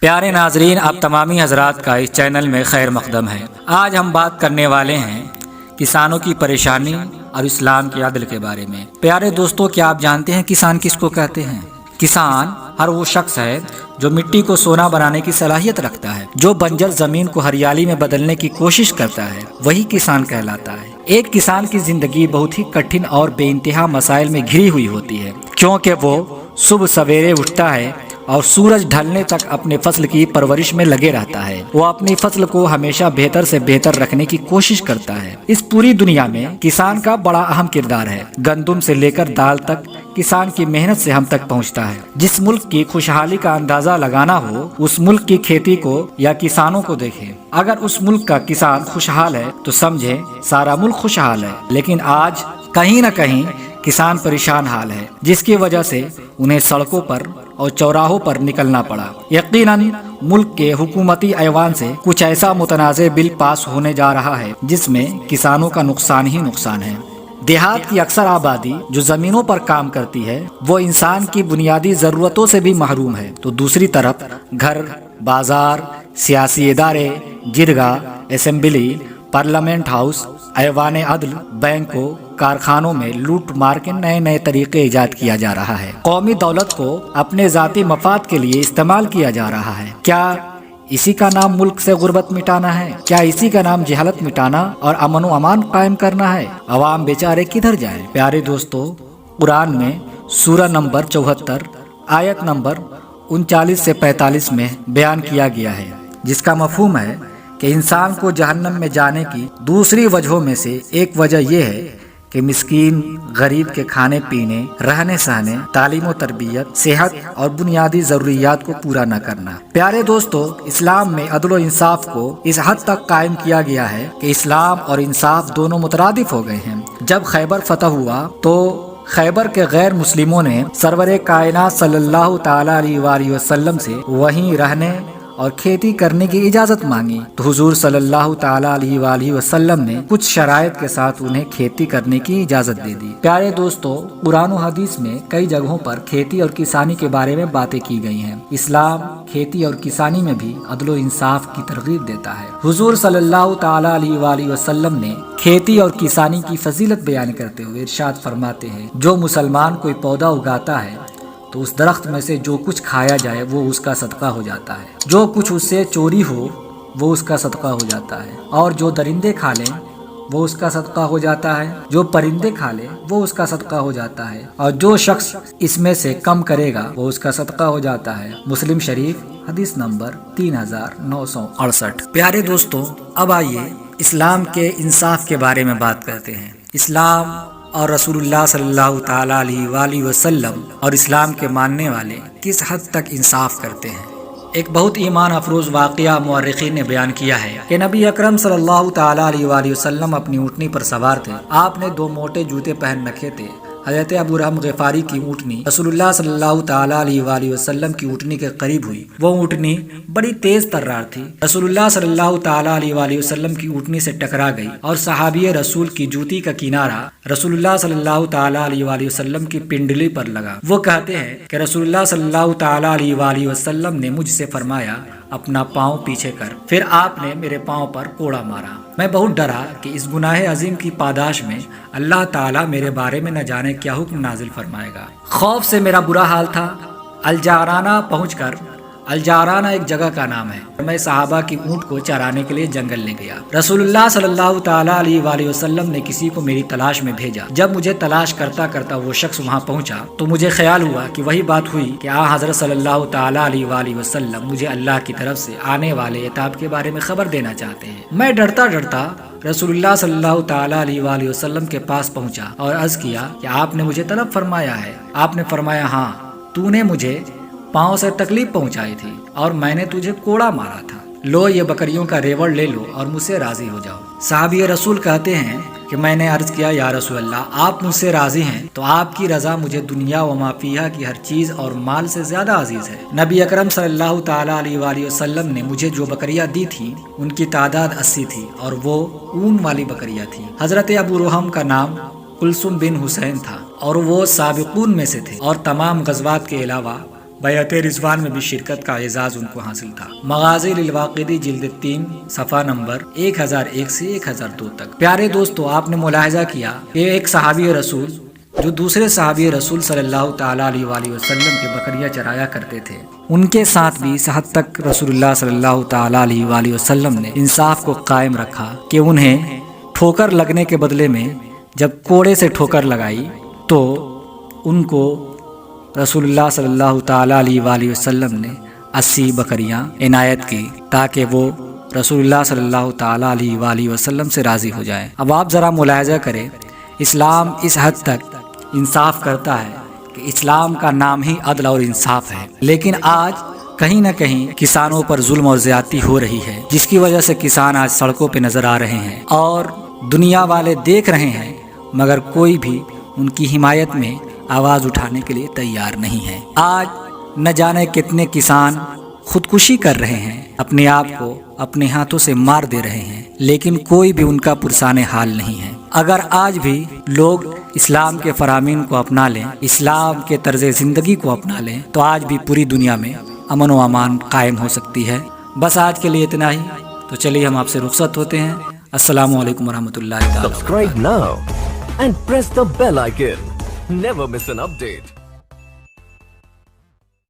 پیارے ناظرین، آپ تمامی حضرات کا اس چینل میں خیر مقدم ہے۔ آج ہم بات کرنے والے ہیں کسانوں کی پریشانی اور اسلام کے عدل کے بارے میں۔ پیارے دوستو، کیا آپ جانتے ہیں کسان کس کو کہتے ہیں؟ کسان ہر وہ شخص ہے جو مٹی کو سونا بنانے کی صلاحیت رکھتا ہے، جو بنجر زمین کو ہریالی میں بدلنے کی کوشش کرتا ہے، وہی کسان کہلاتا ہے۔ ایک کسان کی زندگی بہت ہی کٹھن اور بے انتہا مسائل میں گھری ہوئی ہوتی ہے، کیونکہ وہ صبح سویرے اٹھتا ہے اور سورج ڈھلنے تک اپنے فصل کی پرورش میں لگے رہتا ہے۔ وہ اپنی فصل کو ہمیشہ بہتر سے بہتر رکھنے کی کوشش کرتا ہے۔ اس پوری دنیا میں کسان کا بڑا اہم کردار ہے۔ گندم سے لے کر دال تک کسان کی محنت سے ہم تک پہنچتا ہے۔ جس ملک کی خوشحالی کا اندازہ لگانا ہو، اس ملک کی کھیتی کو یا کسانوں کو دیکھیں۔ اگر اس ملک کا کسان خوشحال ہے تو سمجھیں سارا ملک خوشحال ہے۔ لیکن آج کہیں نہ کہیں کسان پریشان حال ہے، جس کی وجہ سے انہیں سڑکوں پر اور چوراہوں پر نکلنا پڑا۔ یقیناً ملک کے حکومتی ایوان سے کچھ ایسا متنازع بل پاس ہونے جا رہا ہے جس میں کسانوں کا نقصان ہی نقصان ہے۔ دیہات کی اکثر آبادی جو زمینوں پر کام کرتی ہے، وہ انسان کی بنیادی ضرورتوں سے بھی محروم ہے، تو دوسری طرف گھر، بازار، سیاسی ادارے، جرگہ، اسمبلی، پارلیمنٹ ہاؤس، ایوان عدل، بینکوں، کارخانوں میں لوٹ مار کے نئے نئے طریقے ایجاد کیا جا رہا ہے۔ قومی دولت کو اپنے ذاتی مفاد کے لیے استعمال کیا جا رہا ہے۔ کیا اسی کا نام ملک سے غربت مٹانا ہے؟ کیا اسی کا نام جہالت مٹانا اور امن و امان قائم کرنا ہے؟ عوام بیچارے کدھر جائیں؟ پیارے دوستو، قرآن میں سورہ نمبر 74 آیت نمبر 39 سے 45 میں بیان کیا گیا ہے، جس کا مفہوم ہے کہ انسان کو جہنم میں جانے کی دوسری وجہوں میں سے ایک وجہ یہ ہے کہ مسکین غریب کے کھانے پینے، رہنے سہنے، تعلیم و تربیت، صحت اور بنیادی ضروریات کو پورا نہ کرنا۔ پیارے دوستو، اسلام میں عدل و انصاف کو اس حد تک قائم کیا گیا ہے کہ اسلام اور انصاف دونوں مترادف ہو گئے ہیں۔ جب خیبر فتح ہوا تو خیبر کے غیر مسلموں نے سرور کائنات صلی اللہ تعالی علیہ وآلہ وسلم سے وہیں رہنے اور کھیتی کرنے کی اجازت مانگی، تو حضور صلی اللہ تعالی علیہ وآلہ وسلم نے کچھ شرائط کے ساتھ انہیں کھیتی کرنے کی اجازت دے دی۔ پیارے دوستو، قرآن و حدیث میں کئی جگہوں پر کھیتی اور کسانی کے بارے میں باتیں کی گئی ہیں۔ اسلام کھیتی اور کسانی میں بھی عدل و انصاف کی ترغیب دیتا ہے۔ حضور صلی اللہ تعالی علیہ وآلہ وسلم نے کھیتی اور کسانی کی فضیلت بیان کرتے ہوئے ارشاد فرماتے ہیں، جو مسلمان کوئی پودا اگاتا ہے تو اس درخت میں سے جو کچھ کھایا جائے وہ اس کا صدقہ ہو جاتا ہے، جو کچھ اس سے چوری ہو وہ اس کا صدقہ ہو جاتا ہے، اور جو درندے کھا لیں وہ اس کا صدقہ ہو جاتا ہے، جو پرندے کھا لیں وہ اس کا صدقہ ہو جاتا ہے، اور جو شخص اس میں سے کم کرے گا وہ اس کا صدقہ ہو جاتا ہے۔ مسلم شریف حدیث نمبر 3968۔ پیارے دوستو، اب آئیے اسلام کے انصاف کے بارے میں بات کرتے ہیں۔ اسلام اور رسول اللہ صلی اللہ تعالی علیہ وآلہ وسلم اور اسلام کے ماننے والے کس حد تک انصاف کرتے ہیں؟ ایک بہت ایمان افروز واقعہ مورخین نے بیان کیا ہے کہ نبی اکرم صلی اللہ تعالی علیہ وآلہ وسلم اپنی اونٹنی پر سوار تھے۔ آپ نے 2 موٹے جوتے پہن رکھے تھے۔ حضرت ابو رحم غفاری کی اونٹنی رسول اللہ صلی اللہ تعالی علیہ وآلہ وسلم کی اونٹنی کے قریب ہوئی۔ وہ اونٹنی بڑی تیز ترار تھی۔ رسول اللہ صلی اللہ تعالی علیہ وآلہ وسلم کی اونٹنی سے ٹکرا گئی اور صحابی رسول کی جوتی کا کنارہ رسول اللہ صلی اللہ تعالی علیہ وآلہ وسلم کی پنڈلی پر لگا۔ وہ کہتے ہیں کہ رسول اللہ صلی اللہ تعالی علیہ وآلہ وسلم نے مجھ سے فرمایا، اپنا پاؤں پیچھے کر۔ پھر آپ نے میرے پاؤں پر کوڑا مارا۔ میں بہت ڈرا کہ اس گناہ عظیم کی پاداش میں اللہ تعالیٰ میرے بارے میں نہ جانے کیا حکم نازل فرمائے گا۔ خوف سے میرا برا حال تھا۔ الجارانہ پہنچ کر، الجارانہ ایک جگہ کا نام ہے، میں صحابہ کی اونٹ کو چرانے کے لیے جنگل لے گیا۔ رسول اللہ صلی اللہ تعالی علیہ وآلہ وسلم نے کسی کو میری تلاش میں بھیجا۔ جب مجھے تلاش کرتا کرتا وہ شخص وہاں پہنچا تو مجھے خیال ہوا کہ وہی بات ہوئی کہ حضرت صلی اللہ تعالی علیہ وآلہ وسلم مجھے اللہ کی طرف سے آنے والے عتاب کے بارے میں خبر دینا چاہتے ہیں۔ میں ڈرتا ڈرتا رسول اللہ صلی اللہ تعالی علیہ وآلہ وسلم کے پاس پہنچا اور عرض کیا کہ آپ نے مجھے طلب فرمایا ہے۔ آپ نے فرمایا، ہاں، تو نے مجھے پاؤں سے تکلیف پہنچائی تھی اور میں نے تجھے کوڑا مارا تھا۔ لو، یہ بکریوں کا ریوڑ لے لو اور مجھ سے راضی ہو جاؤ۔ صحابی رسول کہتے ہیں کہ میں نے عرض کیا، یا رسول اللہ، آپ مجھ سے راضی ہیں تو آپ کی رضا مجھے دنیا و ما فیہا کی ہر چیز اور مال سے زیادہ عزیز ہے۔ نبی اکرم صلی اللہ تعالی علیہ وآلہ وسلم نے مجھے جو بکریاں دی تھی ان کی تعداد 80 تھی اور وہ اون والی بکریاں تھیں۔ حضرت ابو رحم کا نام کلثوم بن حسین تھا اور وہ سابقون میں سے تھے، اور تمام غزوات کے علاوہ بیعت رضوان میں بھی شرکت کا اعزاز ان کو حاصل تھا۔ مغازی للواقدی جلد 3 صفحہ نمبر 1001 سے 1002 تک۔ پیارے دوستو، آپ نے ملاحظہ کیا کہ ایک صحابی رسول جو دوسرے صحابی رسول صلی اللہ تعالیٰ علیہ وآلہ وسلم کے بکریاں چرایا کرتے تھے، ان کے ساتھ بھی اس حد تک رسول اللہ صلی اللہ تعالیٰ علیہ وآلہ وسلم نے انصاف کو قائم رکھا کہ انہیں ٹھوکر لگنے کے بدلے میں جب کوڑے سے ٹھوکر لگائی تو ان کو رسول اللہ صلی اللہ تعالیٰ علیہ وآلہ وسلم نے 80 بکریاں عنایت کی تاکہ وہ رسول اللہ صلی اللہ تعالیٰ علیہ وآلہ وسلم سے راضی ہو جائیں۔ اب آپ ذرا ملاحظہ کریں، اسلام اس حد تک انصاف کرتا ہے کہ اسلام کا نام ہی عدل اور انصاف ہے، لیکن آج کہیں نہ کہیں کسانوں پر ظلم اور زیادتی ہو رہی ہے، جس کی وجہ سے کسان آج سڑکوں پہ نظر آ رہے ہیں اور دنیا والے دیکھ رہے ہیں، مگر کوئی بھی ان کی حمایت میں آواز اٹھانے کے لیے تیار نہیں ہے۔ آج نہ جانے کتنے کسان خودکشی کر رہے ہیں، اپنے آپ کو اپنے ہاتھوں سے مار دے رہے ہیں، لیکن کوئی بھی ان کا پرسان حال نہیں ہے۔ اگر آج بھی لوگ اسلام کے فرامین کو اپنا لیں، اسلام کے طرز زندگی کو اپنا لیں، تو آج بھی پوری دنیا میں امن و امان قائم ہو سکتی ہے۔ بس آج کے لیے اتنا ہی، تو چلیے ہم آپ سے رخصت ہوتے ہیں۔ السلام علیکم ورحمۃ اللہ تعالی۔ Subscribe now and press the bell icon. Never miss an update.